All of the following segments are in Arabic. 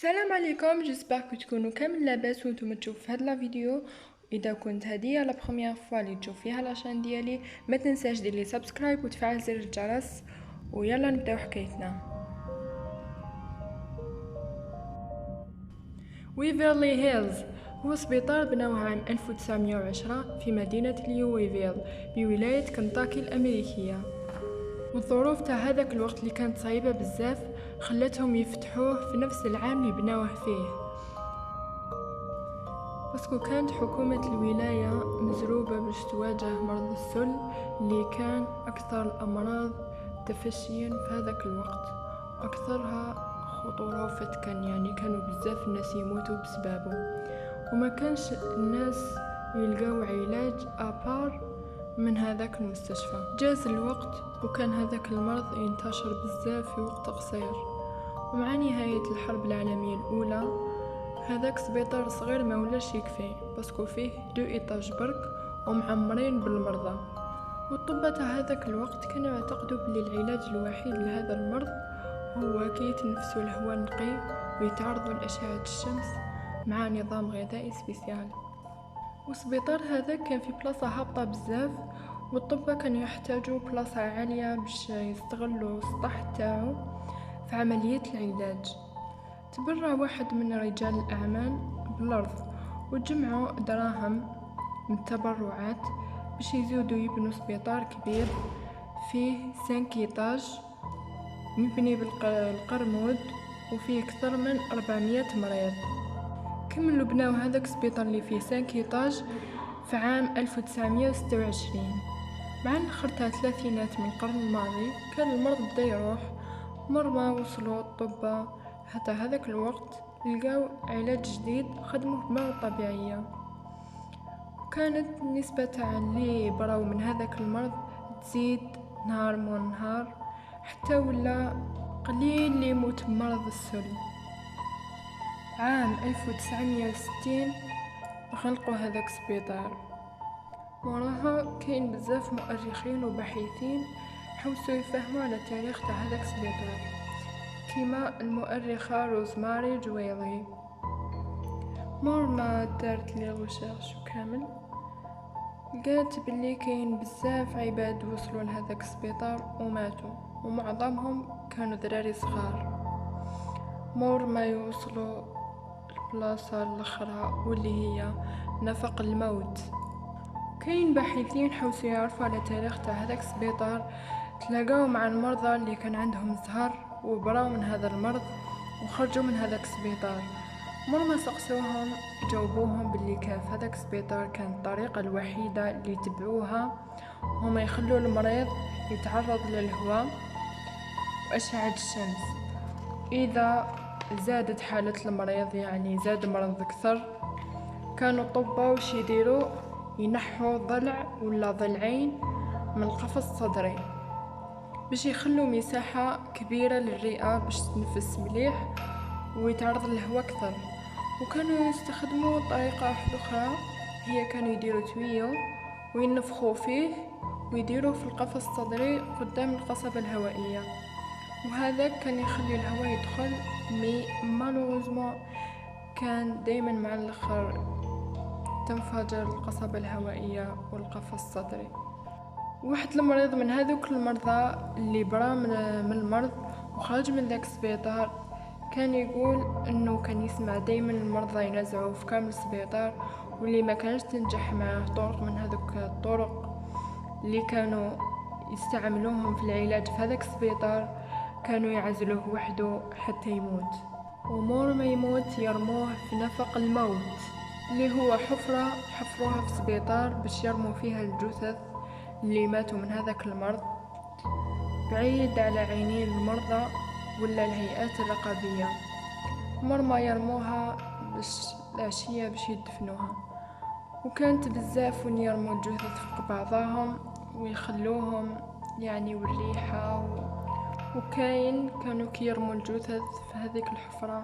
السلام عليكم. جيسبر كو تكونوا كامل لاباس وانتم تشوفوا في هذا الفيديو. اذا كنت هذه لا بروميير فوا اللي تشوف فيها لاشين ديالي، ما تنساش دير لي سبسكرايب وتفعل زر الجرس. ويلا نبداو حكايتنا. ويفرلي هيلز هو سبيطار بناوه عام 1910 في مدينة ليويفيل بولاية كنتاكي الأمريكية. والظروف تاع هذاك الوقت اللي كانت صعيبة بزاف خلتهم يفتحوه في نفس العام اللي بناوه فيه، باسكو كانت حكومة الولاية مزروبة باش تواجه مرض السل اللي كان أكثر الأمراض تفشيا في هذاك الوقت، أكثرها خطورة وفتكا، يعني كانوا بزاف الناس يموتوا بسبابه، وما كانش الناس يلقاو علاج أبار من هذاك المستشفى. جاز الوقت وكان هذاك المرض ينتشر بزاف في وقت قصير، ومع نهاية الحرب العالمية الأولى هذاك سبيطار صغير ما ولاش يكفي، باسكو فيه 2 إيطاج برك ومعمرين بالمرضى. والطبة تاع هذاك الوقت كانوا يعتقدوا بلي العلاج الوحيد لهذا المرض هو كي يتنفسوا الهواء النقي ويتعرضوا لأشعة الشمس مع نظام غذائي سبيسيال. وسبيطار هذا كان في بلاصة هابطة بزاف، والطبة كانوا يحتاجوا بلاصة عالية باش يستغلوا السطح تاعو في عملية العلاج. تبرع واحد من رجال الأعمال بالأرض وجمعوا دراهم من التبرعات باش يزودوا يبنوا سبيطار كبير فيه 5 إيطاج مبني بالقرمود وفيه أكثر من 400 مريض. كملوا بناو هذاك السبيطار اللي فيه 5 إيطاج في عام 1926. مع الآخر تاع الثلاثينات من القرن الماضي كان المرض بدا يروح، مر ما وصلوا الطبة حتى هذاك الوقت لقاو علاج جديد خدموه بمواد طبيعية، وكانت النسبة تاع اللي براو من هذاك المرض تزيد نهار مو نهار، حتى ولا قليل اللي يموت بمرض السل. عام 1960 خلقوا هذاك السبيطار. وراها كاين بزاف مؤرخين وباحثين حوسوا يفهموا على تاريخ تاع هذاك السبيطار، كيما المؤرخة روزماري جويلي. مور ما دارت لي ريشيرش وكامل لقات بلي كاين بزاف عباد وصلوا لهذاك السبيطار وماتوا، ومعظمهم كانوا دراري صغار. مور ما يوصلوا البلاصة الاخرى واللي هي نفق الموت. كاين باحثين حوسوا يعرفوا على تاريخ تاع هذاك السبيطار، تلاقاو مع المرضى اللي كان عندهم زهر وبراو من هذا المرض وخرجوا من هذاك السبيطار. مرة سقسوهم جاوبوهم باللي كان في هذاك السبيطار كان الطريقة الوحيدة اللي يتبعوها هما يخلوا المريض يتعرض للهواء وأشعة الشمس. إذا زادت حالة المريض، يعني زاد مرض أكثر، كانوا الطباء وش يديروا؟ ينحوا ضلع ولا ضلعين من القفص الصدري باش يخلوا مساحة كبيرة للرئة باش تنفس مليح ويتعرض للهواء أكثر. وكانوا يستخدموا طريقة واحدة أخرى، هي كانوا يديروا تويو وينفخوا فيه ويديروا في القفص الصدري قدام القصبة الهوائية، وهذا كان يخلي الهواء يدخل. مي مالوزمو كان دايما مع الاخر تنفجر القصبة الهوائية والقفص الصدري. واحد المريض من هذوك المرضى اللي برا من المرض وخرج من ذاك السبيطار كان يقول انه كان يسمع دايما المرضى ينزعوا في كامل السبيطار، واللي ما كانش تنجح معه طرق من هذوك الطرق اللي كانوا يستعملوهم في العلاج في هذاك السبيطار كانوا يعزلوه وحده حتى يموت. ومور ما يموت يرموه في نفق الموت اللي هو حفرة حفروها في سبيطار باش يرموا فيها الجثث اللي ماتوا من هذاك المرض، بعيد على عينين المرضى ولا الهيئات الرقابية. مرة يرموها باش العشية باش يدفنوها، وكانت بزاف وين يرموا الجثث فوق بعضهم ويخلوهم يعني والريحة وكاين كانوا كيرموا الجثث في هذيك الحفرة،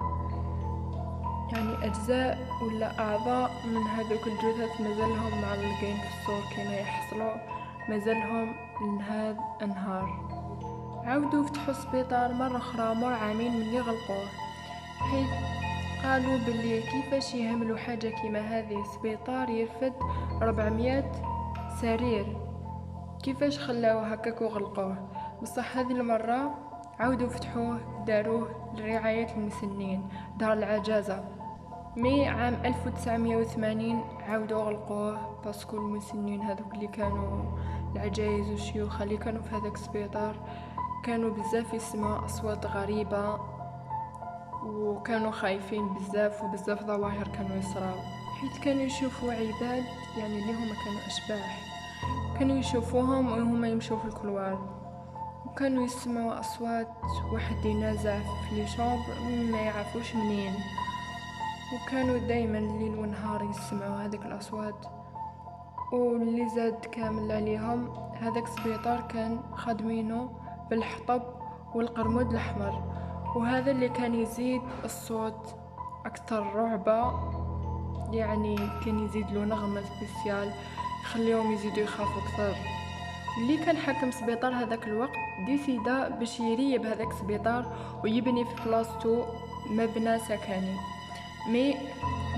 يعني أجزاء ولا أعضاء من هذوك الجثث مازالهم معلقين في السور كيما يحصلوا، مازالهم لهذا النهار. عاودوا فتحوا السبيطار مرة أخرى مر عامين من اللي غلقوه، حيث قالوا باللي كيفاش يهملوا حاجة كيما هذه سبيطار يرفد 400 سرير، كيفاش خلاوه هكاك وغلقوه. بصح هذه المرة عاودوا فتحوه داروه لرعاية المسنين دار العجازة. عام 1980 عاودوا غلقوه باسكو المسنين هذوك اللي كانوا العجايز والشيوخ اللي كانوا في هذاك السبيطار كانوا بزاف يسمعوا أصوات غريبة وكانوا خايفين بزاف، وبزاف ظواهر كانوا يصراو، حيث كانوا يشوفوا عباد يعني اللي هما كانوا أشباح، كانوا يشوفوهم وهما يمشوا في الكلوار، وكانوا يسمعوا أصوات واحد ينازع في لي شامبر ما يعرفوش منين، وكانوا دايما ليل ونهار يسمعوا هذيك الأصوات. واللي زاد كامل عليهم هذاك السبيطار كان خادمينه بالحطب والقرمود الأحمر، وهذا اللي كان يزيد الصوت أكثر رعبة، يعني كان يزيد له نغمة سبيسيال يخليهم يزيدوا يخافوا أكثر. اللي كان حاكم سبيطار هذاك الوقت ديسيدا باش يريب هذاك السبيطار ويبني في بلاصتو مبنى سكني،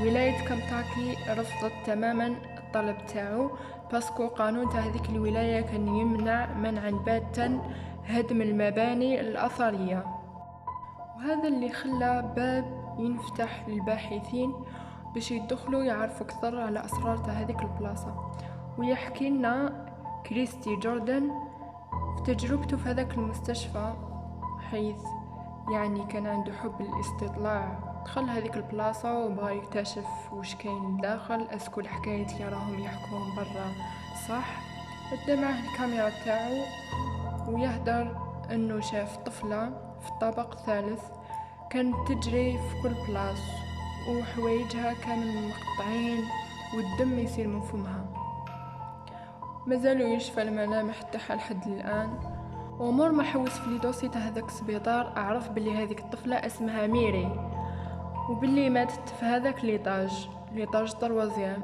ولاية كنتاكي رفضت تماما الطلب تاعو باسكو قانون تاع هذيك الولاية كان يمنع منعا باتا هدم المباني الأثرية، وهذا اللي خلى باب ينفتح للباحثين باش يدخلوا يعرفوا أكثر على أسرار تاع هذيك البلاصة. ويحكي لنا كريستي جوردن في تجربته في هذاك المستشفى، حيث يعني كان عنده حب الاستطلاع، دخل هذيك البلاصة وبغى يكتشف وش كاين داخل، اسكو الحكاية اللي راهم يحكوهم برا صح. ادى معه الكاميرا تاعو ويهدر انه شاف طفلة في الطابق الثالث كانت تجري في كل بلاص وحوايجها كانوا مقطعين والدم يسيل من فمها. مازالوا يشفى الملامح تاعها لحد الان. ومور ما حوس في لي دوسي تاع هذاك السبيطار اعرف بلي هذيك الطفله اسمها ميري، وبلي ماتت في هذاك ليطاج طروازيام.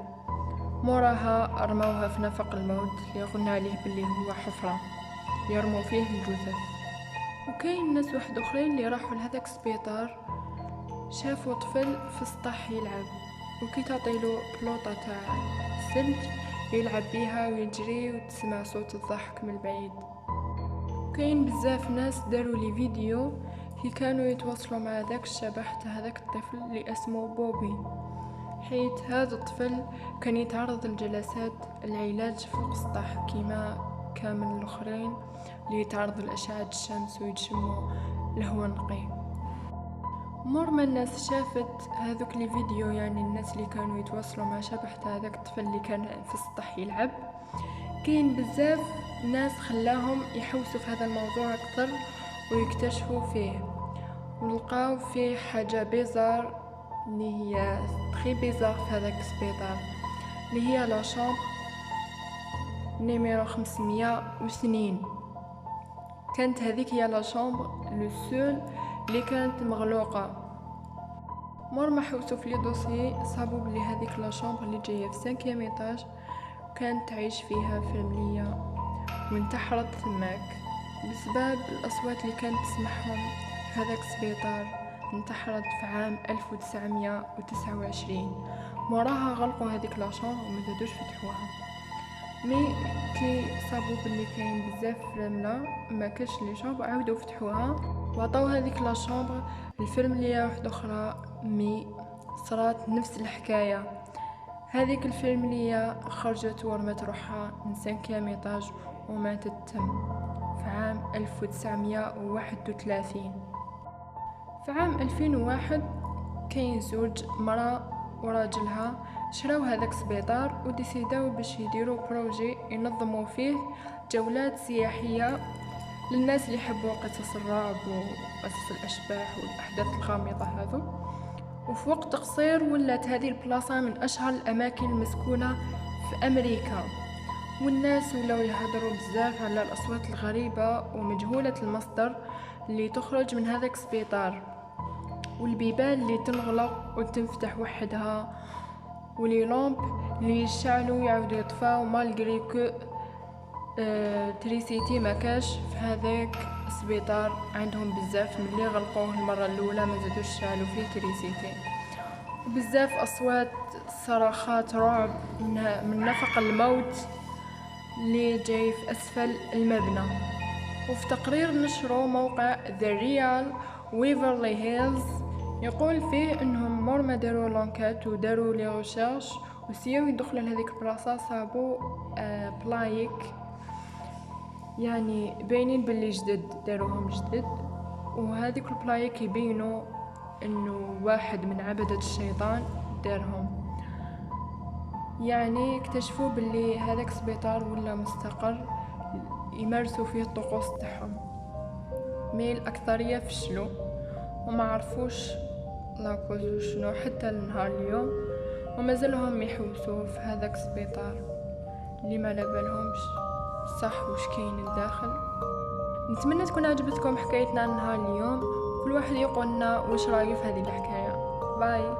موراها رموها في نفق الموت اللي قلنا عليه بلي هو حفره يرموا فيه الجثث. وكاين ناس واحد اخرين اللي راحوا لهذاك السبيطار شافوا طفل في السطح يلعب، وكي تعطيلو بلوطه تاع سلك يلعب بيها ويجري وتسمع صوت الضحك من البعيد. كاين بزاف ناس داروا لي فيديو كي كانوا يتواصلوا مع ذاك الشبح تاع هذاك الطفل اللي اسمه بوبي، حيث هذا الطفل كان يتعرض لجلسات العلاج فوق السطح كيما كامل الاخرين اللي يتعرض لاشعه الشمس ويتشموا الهواء النقي. مور ما الناس شافت هذوك لي فيديو، يعني الناس اللي كانوا يتواصلوا مع شبح تاع هذاك الطفل اللي كان في السطح يلعب، كاين بزاف ناس خلاهم يحوسوا في هذا الموضوع اكثر ويكتشفوا فيه، ولقاو فيه حاجه بيزار اللي هي تري بيزار في هذاك السبيطار، اللي هي لا شامبر نيميرو 502. كانت هذيك هي لا شامبر لو سول اللي كانت مغلوقه. مور ما حوسوا في لي دوسي صابوا بلي هذيك لا شامبر اللي جايه في 5 ايطاج كانت تعيش فيها فاميليا وانتحرت ثماك بسبب الأصوات اللي كانت تسمعهم في هذاك السبيطار. انتحرت في عام 1929. موراها غلقوا هذيك لاشامبر وما زادوش فتحوها. كي صابوا باللي كاين بزاف رملة ما كاش لي شامبر عاودوا فتحوها وعطاو هذيك لاشامبر الفاميليا واحدة اخرى. صارت نفس الحكايه. هذيك الفاميليا خرجت ورمت روحها من 5 ايطاج وماتت تم في عام 1931. في عام 2001 كاين زوج مرأة وراجلها شراو هذاك السبيطار وديسيداو باش يديروا بروجي ينظموا فيه جولات سياحية للناس اللي يحبوا قصص الرعب وقصص الأشباح والأحداث الغامضة هذو. وفي وقت قصير ولات هذه البلاصة من أشهر الأماكن المسكونة في أمريكا، والناس ولاو يهضروا بزاف على الأصوات الغريبة ومجهولة المصدر اللي تخرج من هذاك السبيطار، والبيبان اللي تنغلق وتنفتح وحدها، ولي لامب اللي يشعلوا يعاودوا يطفاو مالغري كو تريسيتي ما كاش في هذاك السبيطار. عندهم بزاف من اللي غلقوه المره الاولى ما زادوش شعلوا فيه تريسيتي. وبزاف أصوات صراخات رعب من نفق الموت اللي جاي في أسفل المبنى. وفي تقرير نشره موقع The Real Waverly Hills يقول فيه انهم مور ما داروا لونكات وداروا لي غوشيرش وسيو يدخلوا لهذيك البلاصه صابوا بلايك، يعني باينين باللي جدد داروهم جدد. وهذيك البلايك يبينوا انه واحد من عبدة الشيطان دارهم، يعني اكتشفوا باللي هذاك سبيطار ولا مستقر يمارسوا فيه الطقوس تاعهم. مي الأكثرية فشلوا وما عرفوش لاكوز شنو حتى لنهار اليوم، ومازالهم يحوسوا في هذاك السبيطار اللي ما بالهمش صح وش كاين لداخل. نتمنى تكون عجبتكم حكايتنا عن نهار اليوم، كل واحد يقولنا وش رايه في هذه الحكايه. باي.